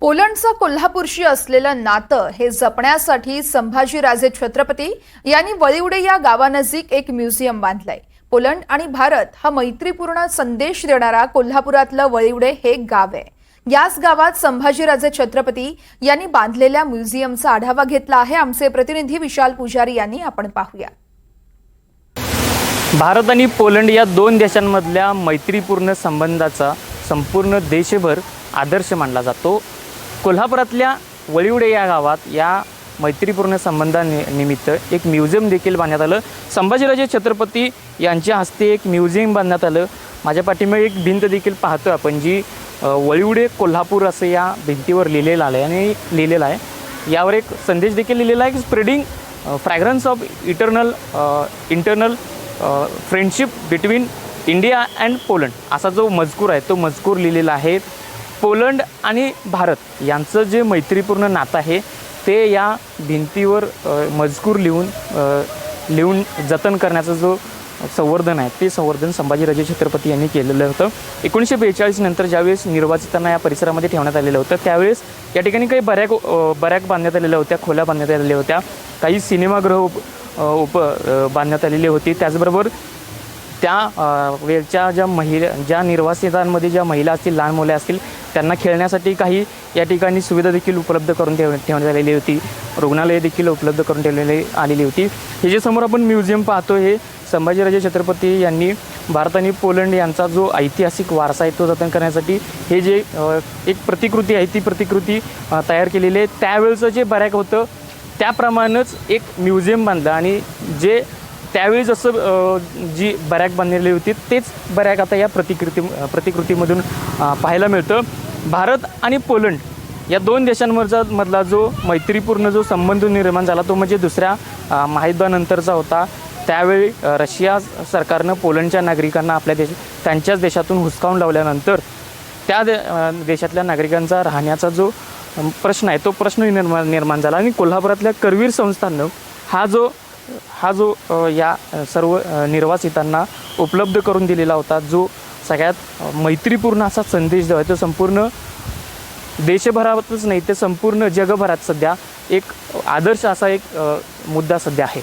पोलंडचं कोल्हापूरशी असलेलं नातं हे जपण्यासाठी संभाजीराजे छत्रपती यांनी वळिवडे या गावानजीक एक म्युझियम बांधलंय। पोलंड आणि भारत हा मैत्रीपूर्ण संदेश देणारा कोल्हापुरातलं वळिवडे हे गाव आहे। याच गावात संभाजीराजे छत्रपती यांनी बांधलेल्या म्युझियमचा आढावा घेतला आहे। आमचे प्रतिनिधी विशाल पुजारी यांनी आपण पाहूया। भारत आणि पोलंड या दोन देशांमधल्या मैत्रीपूर्ण संबंधाचा संपूर्ण देशभर आदर्श मानला जातो। कोल्हापुरातल्या वळिवडे या गावात या मैत्रीपूर्ण संबंधानिमित्त एक म्युझियम देखील बांधण्यात आलं। संभाजीराजे छत्रपती यांच्या हस्ते एक म्युझियम बांधण्यात आलं। माझ्या पाठीमागे एक भिंत देखील पाहतो आपण, जी वळिवडे कोल्हापूर असं या भिंतीवर लिहिलेलं आहे आणि लिहिलेलं आहे। यावर एक संदेश देखील लिहिलेला आहे की spreading fragrance of internal friendship between India and Poland असा जो मजकूर आहे तो मजकूर लिहिलेला आहे। पोलंड आणि भारत यांचं जे मैत्रीपूर्ण नातं आहे ते या भिंतीवर मजकूर लिहून जतन करण्याचा जो संवर्धन आहे ते संवर्धन संभाजीराजे छत्रपती यांनी केलेलं होतं। 1942 नंतर ज्यावेळेस निर्वासितांना या परिसरामध्ये ठेवण्यात आलेलं होतं त्यावेळेस या ठिकाणी काही बऱ्याक बांधण्यात आलेल्या होत्या, खोल्या बांधण्यात आलेल्या होत्या, काही सिनेमागृह बांधण्यात आलेली होती। त्याचबरोबर त्या वेळच्या ज्या निर्वासितांमध्ये ज्या महिला असतील, लहान मुले असतील, त्यांना खेळण्यासाठी काही या ठिकाणी सुविधा देखील उपलब्ध करून ठेवण्यात आलेली होती। रुग्णालय देखील उपलब्ध करून आलेली होती। हे जे समोर आपण म्युझियम पाहतो हे संभाजीराजे छत्रपती यांनी भारत आणि पोलंड यांचा जो ऐतिहासिक वारसा आहे तो जतन करण्यासाठी हे जे एक प्रतिकृती आहे ती प्रतिकृती तयार केलेली आहे। त्यावेळचं जे बॅरॅक होतं त्याप्रमाणेच एक म्युझियम बांधलं आणि जे त्यावेळी जसं जी बॅरॅक बांधलेली होती तेच बॅरॅक आता या प्रतिकृतीमधून पाहायला मिळतं। भारत आणि पोलंड या दोन देशांमधला जो मैत्रीपूर्ण जो संबंध निर्माण झाला तो म्हणजे दुसऱ्या महायुद्धानंतरचा होता। त्यावेळी रशिया सरकारनं पोलंडच्या नागरिकांना त्यांच्याच देशातून हुसकावून लावल्यानंतर त्या देशातल्या नागरिकांचा राहण्याचा जो प्रश्न आहे तो प्रश्न निर्माण झाला आणि कोल्हापुरातल्या करवीर संस्थानं हा जो या सर्व निर्वासितांना उपलब्ध करून दिलेला होता, जो सगळ्यात मैत्रीपूर्ण असा संदेश जो आहे तो संपूर्ण देशभरातच नाही ते संपूर्ण जगभरात सध्या एक आदर्श असा एक मुद्दा सध्या आहे।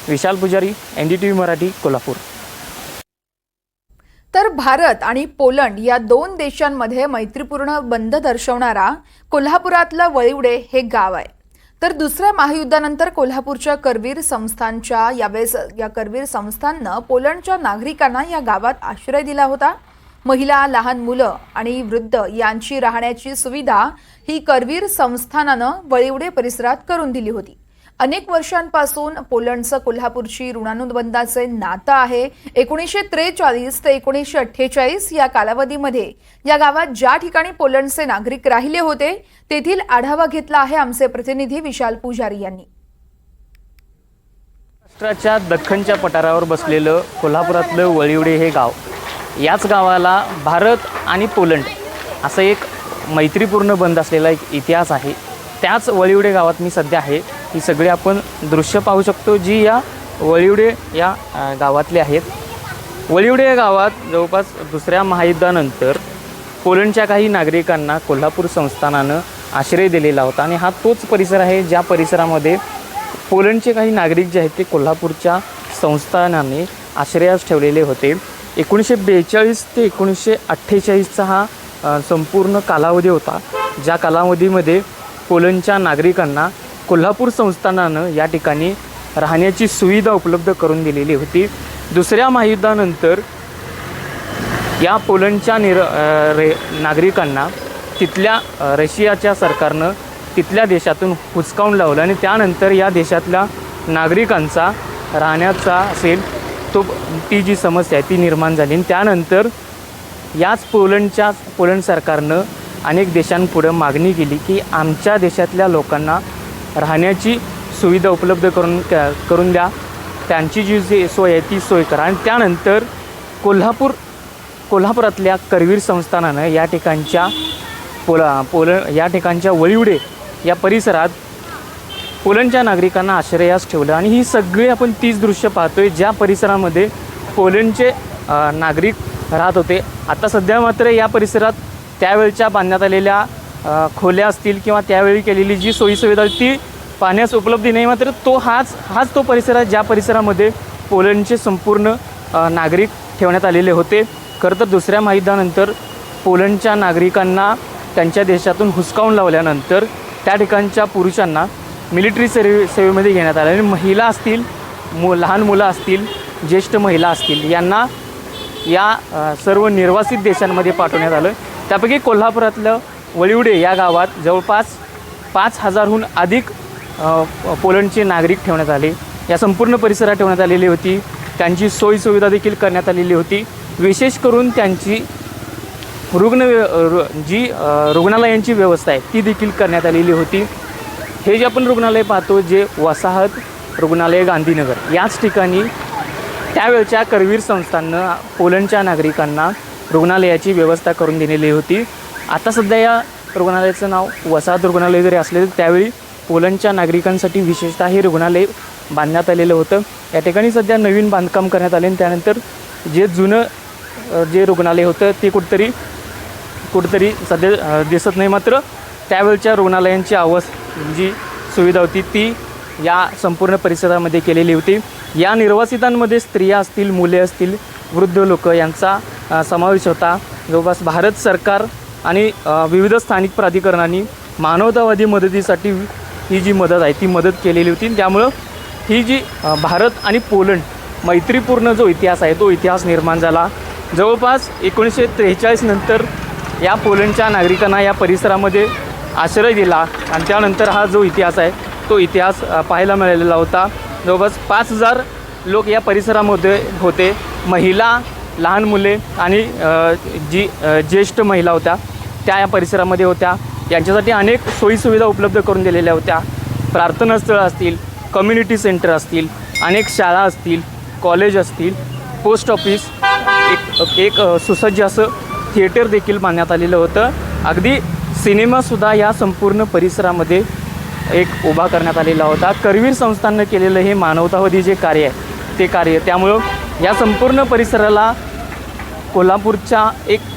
विशाल पुजारी, NDTV मराठी, कोल्हापूर। तर भारत आणि पोलंड या दोन देशांमध्ये मैत्रीपूर्ण बंध दर्शवणारा कोल्हापुरातलं वळिवडे हे गाव आहे। तर दुसऱ्या महायुद्धानंतर कोल्हापूरच्या करवीर संस्थानच्या या करवीर संस्थाननं पोलंडच्या नागरिकांना या गावात आश्रय दिला होता। महिला, लहान मुलं आणि वृद्ध यांची राहण्याची सुविधा ही करवीर संस्थानानं वळिवडे परिसरात करून दिली होती। अनेक वर्षांपासून पोलंडचं कोल्हापूरची ऋणानुबंधाचे नातं आहे। 1943 ते 1948 या कालावधीमध्ये या गावात ज्या ठिकाणी पोलंडचे नागरिक राहिले होते तेथील आढावा घेतला आहे आमचे प्रतिनिधी विशाल पुजारी यांनी। महाराष्ट्राच्या दख्खनच्या पठारावर बसलेलं कोल्हापुरातलं वळिवडे हे गाव, याच गावाला भारत आणि पोलंड असं एक मैत्रीपूर्ण बंध असलेला एक इतिहास आहे। त्याच वळिवडे गावात मी सध्या आहे। ही सगळी आपण दृश्य पाहू शकतो जी या वळिवडे या गावातले आहेत। वळिवडे या गावात जवळपास दुसऱ्या महायुद्धानंतर पोलंडच्या काही नागरिकांना कोल्हापूर संस्थानानं आश्रय दिलेला होता आणि हा तोच परिसर आहे ज्या परिसरामध्ये पोलंडचे काही नागरिक जे आहेत ते कोल्हापूरच्या संस्थानाने आश्रयास ठेवलेले होते। 1942 ते 1948चा हा संपूर्ण कालावधी होता, ज्या कालावधीमध्ये पोलंडच्या नागरिकांना कोल्हापूर संस्थानानं या ठिकाणी राहण्याची सुविधा उपलब्ध करून दिलेली होती। दुसऱ्या महायुद्धानंतर या पोलंडच्या नागरिकांना तिथल्या रशियाच्या सरकारनं तिथल्या देशातून हुसकावून लावलं आणि त्यानंतर या देशातल्या नागरिकांचा राहण्याचा ती जी समस्या आहे ती निर्माण झाली। त्यानंतर याच पोलंड सरकारनं अनेक देशांपुढं मागणी केली की आमच्या देशातल्या लोकांना राहण्याची सुविधा उपलब्ध करून द्या, त्यांची जी सोय आहे ती सोय करा। आणि त्यानंतर कोल्हापुरातल्या करवीर संस्थानानं या ठिकाणच्या वळिवडे या परिसरात पोलंडच्या नागरिकांना आश्रयास ठेवलं आणि ही सगळी आपण तीच दृश्य पाहतोय ज्या परिसरामध्ये पोलंडचे नागरिक राहत होते। आता सध्या मात्र या परिसरात त्यावेळच्या बांधण्यात आलेल्या खोल्या असतील किंवा त्यावेळी केलेली जी सोयीसुविधा ती पाण्यास उपलब्ध नाही, मात्र हाच तो परिसर आहे ज्या परिसरामध्ये पोलंडचे संपूर्ण नागरिक ठेवण्यात आलेले होते. खरं तर दुसऱ्या महायुद्धानंतर पोलंडच्या नागरिकांना त्यांच्या देशातून हुसकावून लावल्यानंतर त्या ठिकाणच्या पुरुषांना मिलिटरी सेवेमध्ये घेण्यात आलं आणि महिला असतील, लहान मुलं असतील, ज्येष्ठ महिला असतील यांना या सर्व निर्वासित देशांमध्ये पाठवण्यात आलं. त्यापैकी कोल्हापुरातलं वळिवडे या गावात जवळपास 5,000हून अधिक पोलंडचे नागरिक ठेवण्यात आले. या संपूर्ण परिसरात ठेवण्यात आलेली होती. त्यांची सोयीसुविधा देखील करण्यात आलेली होती. विशेष करून त्यांची रुग्णालयांची व्यवस्था आहे ती देखील करण्यात आलेली होती. हे जे आपण रुग्णालय पाहतो, जे वसाहत रुग्णालय गांधीनगर, याच ठिकाणी त्यावेळच्या करवीर संस्थांनं पोलंडच्या नागरिकांना रुग्णालयाची व्यवस्था करून दिलेली होती. आता सध्या या रुग्णालयाचं नाव वसाहत रुग्णालय जरी असले तरी त्यावेळी पोलंडच्या नागरिकांसाठी विशेषतः हे रुग्णालय बांधण्यात आलेलं होतं. या ठिकाणी सध्या नवीन बांधकाम करण्यात आले आणि त्यानंतर जे जुनं जे रुग्णालय होतं ते कुठंतरी सध्या दिसत नाही. मात्र त्यावेळच्या रुग्णालयांची जी सुविधा होती ती या संपूर्ण परिसरामध्ये केलेली होती. या निर्वासितांमध्ये स्त्रिया असतील, मुले असतील, वृद्ध लोक यांचा समावेश होता. जवळपास भारत सरकार आणि विविध स्थानिक प्राधिकरणांनी मानवतावादी मदतीसाठी ही जी मदत आहे ती मदत केलेली होती. त्यामुळं ही जी भारत आणि पोलंड मैत्रीपूर्ण जो इतिहास आहे तो इतिहास निर्माण झाला. जवळपास 1943 नंतर या पोलंडच्या नागरिकांना या परिसरामध्ये आश्रय दिला आणि त्यानंतर हा जो इतिहास आहे तो इतिहास पाहायला मिळालेला होता. जवळपास 5,000 लोक या परिसरामध्ये होते. महिला, लहान मुले आणि ज्येष्ठ महिला होत्या त्या या परिसरामध्ये होत्या. यांच्यासाठी अनेक सोयीसुविधा उपलब्ध करून दिलेल्या होत्या. प्रार्थनास्थळं असतील, कम्युनिटी सेंटर असतील, अनेक शाळा असतील, कॉलेज असतील, पोस्ट ऑफिस, एक सुसज्ज असं थिएटर देखील बांधण्यात आलेलं होतं. अगदी सिनेमासुद्धा या संपूर्ण परिसरामध्ये एक उभा करण्यात आलेला होता. करवीर संस्थांनं केलेलं हे मानवतावादी जे कार्य आहे ते कार्य, त्यामुळं या संपूर्ण परिसराला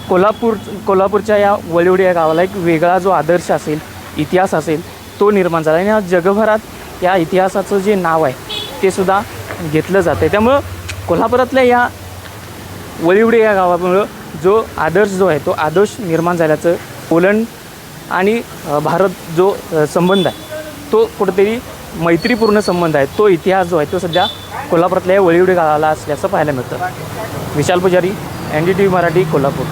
कोल्हापूरच्या या वळिवडे या गावाला एक वेगळा जो आदर्श असेल, इतिहास असेल तो निर्माण झाला आणि आज जगभरात या इतिहासाचं जे नाव आहे ते सुद्धा घेतलं जातं आहे. त्यामुळं कोल्हापुरातल्या या वळिवडे या गावामुळं जो आदर्श जो आहे तो आदर्श निर्माण झाल्याचं, पोलंड आणि भारत जो संबंध आहे तो कुठेतरी मैत्रीपूर्ण संबंध आहे, तो इतिहास जो आहे तो सध्या कोल्हापुरातल्या या वळिवडे गावाला असल्याचं पाहायला मिळतं. विशाल पुजारी, NDTV मराठी, कोल्हापूर.